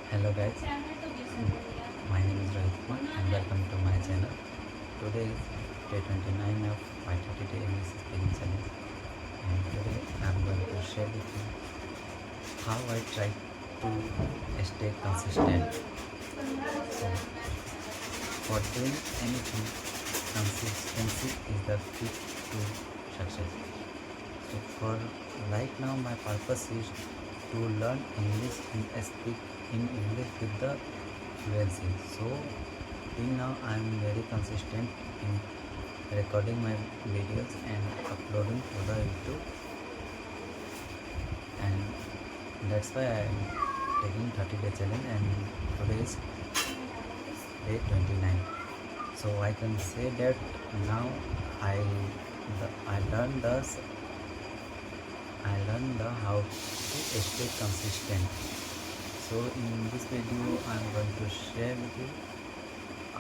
Hello guys, my name is Rohit Kumar and welcome to my channel. Today is day 29 of my 30-day English speaking challenge, and today I am going to share with you how I try to stay consistent. So, for doing anything, consistency is the key to success. So for right now my purpose is to learn English and speak in English with the fluency. So till now I am very consistent in recording my videos and uploading to the YouTube, and that's why I am taking 30-day challenge, and today is day 29. So I can say that now I learned the how to stay consistent. So in this video I am going to share with you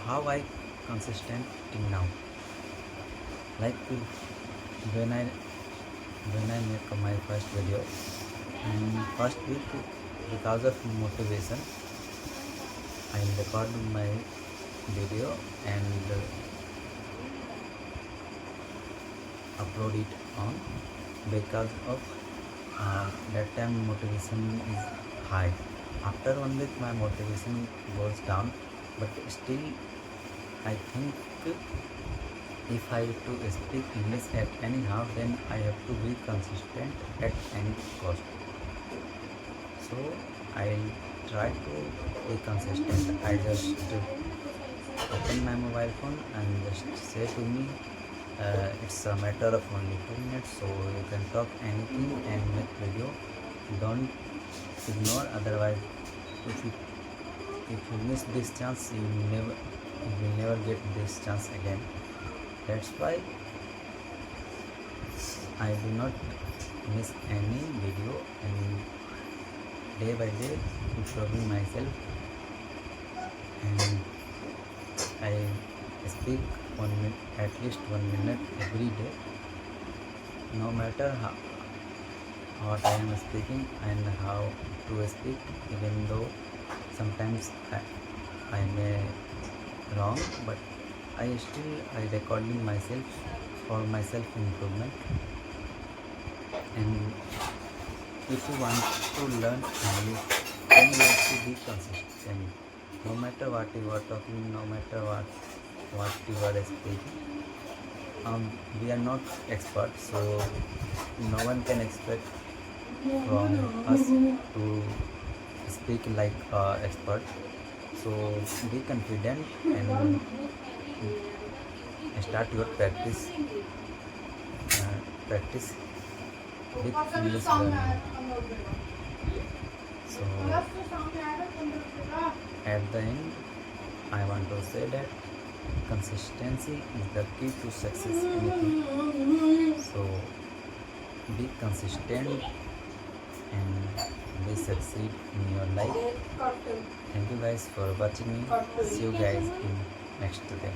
how I consistent till now. Like when I make my first video, and first week, because of motivation, I record my video and upload it on, because of that time motivation is high. After 1 week my motivation goes down, but still I think if I have to speak English at anyhow, then I have to be consistent at any cost. So I'll try to be consistent. I just open my mobile phone and just say to me, it's a matter of only 2 minutes, so you can talk anything and make video. Don't ignore, otherwise if you miss this chance, you will never get this chance again. That's why I do not miss any video, and day by day improving myself, and I speak at least 1 minute every day, no matter what I am speaking and how to speak, even though sometimes I may wrong, but I recording myself for my self improvement. And if you want to learn English, then you have to be consistent. No matter what you are talking, no matter what you are speaking, we are not experts, so no one can expect from us to speak like expert. So be confident and start your practice with English learning. So at the end I want to say that consistency is the key to success in anything. So be consistent and we succeed in your life. Thank you guys for watching me. See you guys in next video.